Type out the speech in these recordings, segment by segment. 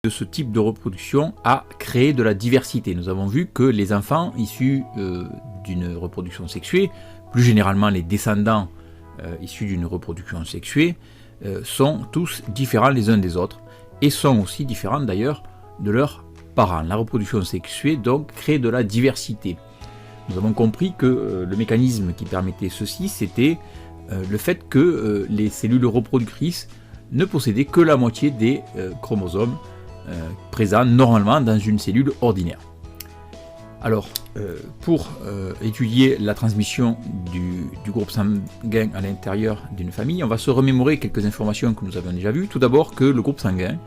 de ce type de reproduction a créé de la diversité. Nous avons vu que les enfants issus d'une reproduction sexuée, plus généralement les descendants issus d'une reproduction sexuée, sont tous différents les uns des autres et sont aussi différents d'ailleurs de leurs parents. La reproduction sexuée donc crée de la diversité. Nous avons compris que le mécanisme qui permettait ceci, c'était le fait que les cellules reproductrices ne possédaient que la moitié des chromosomes présents normalement dans une cellule ordinaire. Alors, pour étudier la transmission du groupe sanguin à l'intérieur d'une famille, on va se remémorer quelques informations que nous avions déjà vues. Tout d'abord que le groupe sanguin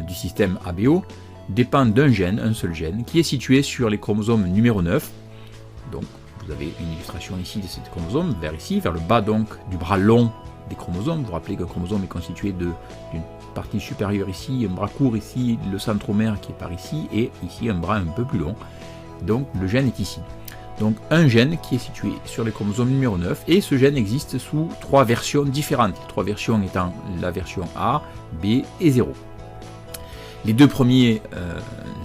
du système ABO dépend d'un gène, un seul gène, qui est situé sur les chromosomes numéro 9. Donc, vous avez une illustration ici de ces chromosomes, vers ici, vers le bas donc du bras long des chromosomes. Vous vous rappelez qu'un chromosome est constitué d'une partie supérieure ici, un bras court ici, le centromère qui est par ici, et ici un bras un peu plus long. Donc le gène est ici. Donc un gène qui est situé sur les chromosomes numéro 9, et ce gène existe sous 3 versions différentes. Les 3 versions étant la version A, B et 0. Les deux premiers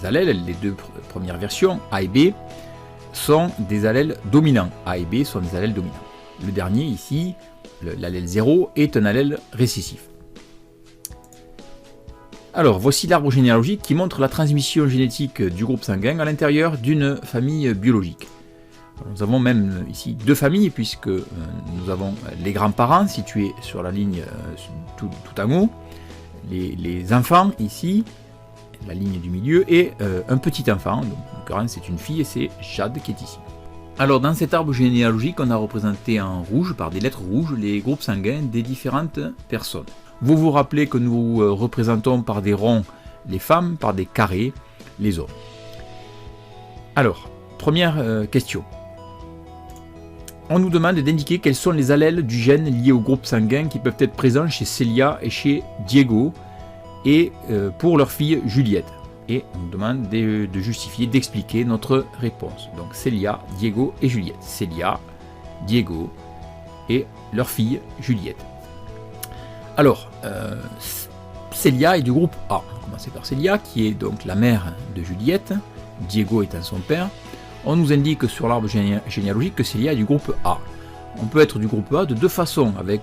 allèles, les deux premières versions, A et B, sont des allèles dominants. A et B sont des allèles dominants. Le dernier ici, l'allèle 0, est un allèle récessif. Alors, voici l'arbre généalogique qui montre la transmission génétique du groupe sanguin à l'intérieur d'une famille biologique. Nous avons même ici 2 familles, puisque nous avons les grands-parents situés sur la ligne tout en haut, les enfants ici, la ligne du milieu, et un petit enfant, donc en l'occurrence c'est une fille et c'est Jade qui est ici. Alors dans cet arbre généalogique, on a représenté en rouge, par des lettres rouges, les groupes sanguins des différentes personnes. Vous vous rappelez que nous représentons par des ronds les femmes, par des carrés les hommes. Alors, première question. On nous demande d'indiquer quels sont les allèles du gène liés au groupe sanguin qui peuvent être présents chez Célia et chez Diego, et pour leur fille Juliette. Et on nous demande de justifier, d'expliquer notre réponse. Donc Célia, Diego et Juliette. Célia, Diego et leur fille Juliette. Alors, Célia est du groupe A. On va commencer par Célia, qui est donc la mère de Juliette, Diego étant son père. On nous indique sur l'arbre généalogique que Célia est du groupe A. On peut être du groupe A de 2 façons, avec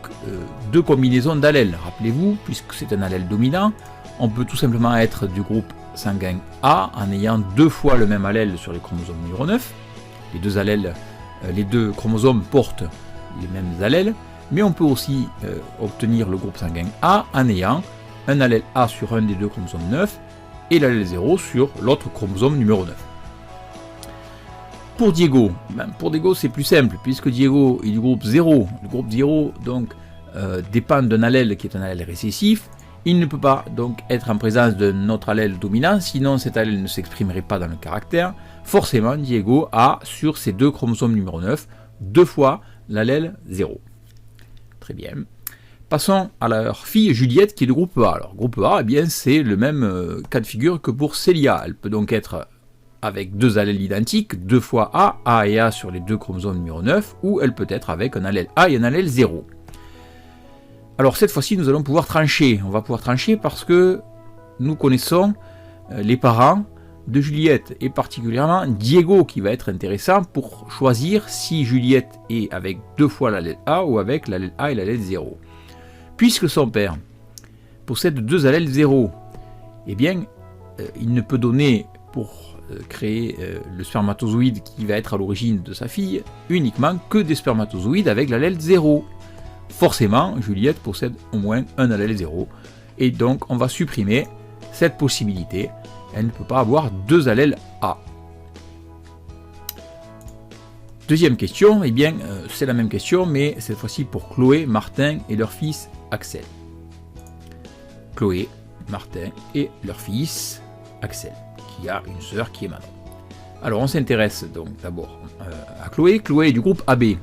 2 combinaisons d'allèles. Rappelez-vous, puisque c'est un allèle dominant, on peut tout simplement être du groupe sanguin A en ayant 2 fois le même allèle sur les chromosomes numéro 9. Les deux chromosomes portent les mêmes allèles. Mais on peut aussi obtenir le groupe sanguin A en ayant un allèle A sur un des 2 chromosomes 9 et l'allèle 0 sur l'autre chromosome numéro 9. Pour Diego, c'est plus simple, puisque Diego est du groupe 0. Le groupe 0 donc, dépend d'un allèle qui est un allèle récessif. Il ne peut pas donc être en présence d'un autre allèle dominant, sinon cet allèle ne s'exprimerait pas dans le caractère. Forcément, Diego a sur ses 2 chromosomes numéro 9 2 fois l'allèle 0. Très bien. Passons à leur fille Juliette qui est du groupe A. Alors, groupe A, eh bien, c'est le même cas de figure que pour Célia. Elle peut donc être avec 2 allèles identiques, 2 fois A et A sur les 2 chromosomes numéro 9, ou elle peut être avec un allèle A et un allèle 0. Alors, cette fois-ci, nous allons pouvoir trancher. On va pouvoir trancher parce que nous connaissons les parents de Juliette, et particulièrement Diego, qui va être intéressant pour choisir si Juliette est avec 2 fois l'allèle A ou avec l'allèle A et l'allèle 0. Puisque son père possède 2 allèles 0, eh bien, il ne peut donner pour créer le spermatozoïde qui va être à l'origine de sa fille uniquement que des spermatozoïdes avec l'allèle 0. Forcément, Juliette possède au moins un allèle 0, et donc on va supprimer cette possibilité. Elle ne peut pas avoir 2 allèles A. Deuxième question, eh bien, c'est la même question, mais cette fois-ci pour Chloé, Martin et leur fils Axel. Chloé, Martin et leur fils Axel, qui a une sœur qui est Manon. Alors, on s'intéresse donc d'abord à Chloé. Chloé est du groupe AB. Le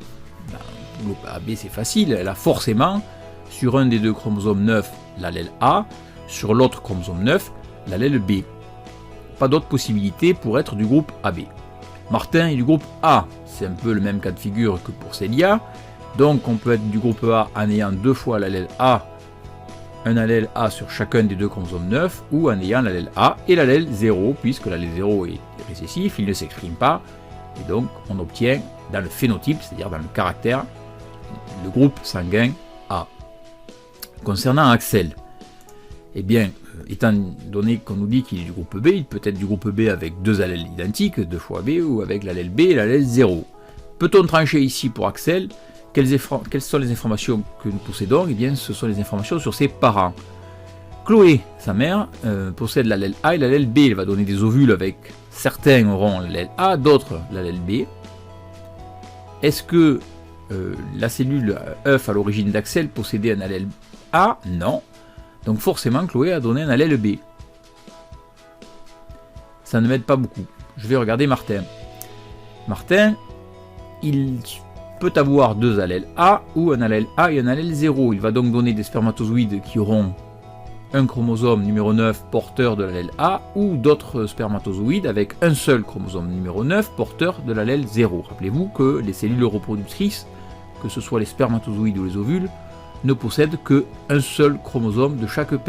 groupe AB, c'est facile, elle a forcément, sur un des 2 chromosomes 9, l'allèle A, sur l'autre chromosome 9, l'allèle B. Pas d'autre possibilité pour être du groupe AB. Martin est du groupe A, c'est un peu le même cas de figure que pour Célia, donc on peut être du groupe A en ayant 2 fois l'allèle A un allèle A sur chacun des deux chromosomes 9 ou en ayant l'allèle A et l'allèle 0, puisque l'allèle 0 est récessif, il ne s'exprime pas, et donc on obtient dans le phénotype, c'est-à-dire dans le caractère, le groupe sanguin A. Concernant Axel, eh bien, étant donné qu'on nous dit qu'il est du groupe B, il peut être du groupe B avec deux allèles identiques, 2 fois B, ou avec l'allèle B et l'allèle 0. Peut-on trancher ici pour Axel? Quelles sont les informations que nous possédons? Eh bien, ce sont les informations sur ses parents. Chloé, sa mère, possède l'allèle A et l'allèle B. Elle va donner des ovules avec certains auront l'allèle A, d'autres l'allèle B. Est-ce que la cellule œuf à l'origine d'Axel possédait un allèle A? Non. Donc forcément, Chloé a donné un allèle B. Ça ne m'aide pas beaucoup. Je vais regarder Martin. Martin, il peut avoir deux allèles A ou un allèle A et un allèle 0. Il va donc donner des spermatozoïdes qui auront un chromosome numéro 9 porteur de l'allèle A ou d'autres spermatozoïdes avec un seul chromosome numéro 9 porteur de l'allèle 0. Rappelez-vous que les cellules reproductrices, que ce soit les spermatozoïdes ou les ovules, ne possèdent qu'un seul chromosome de chaque paire.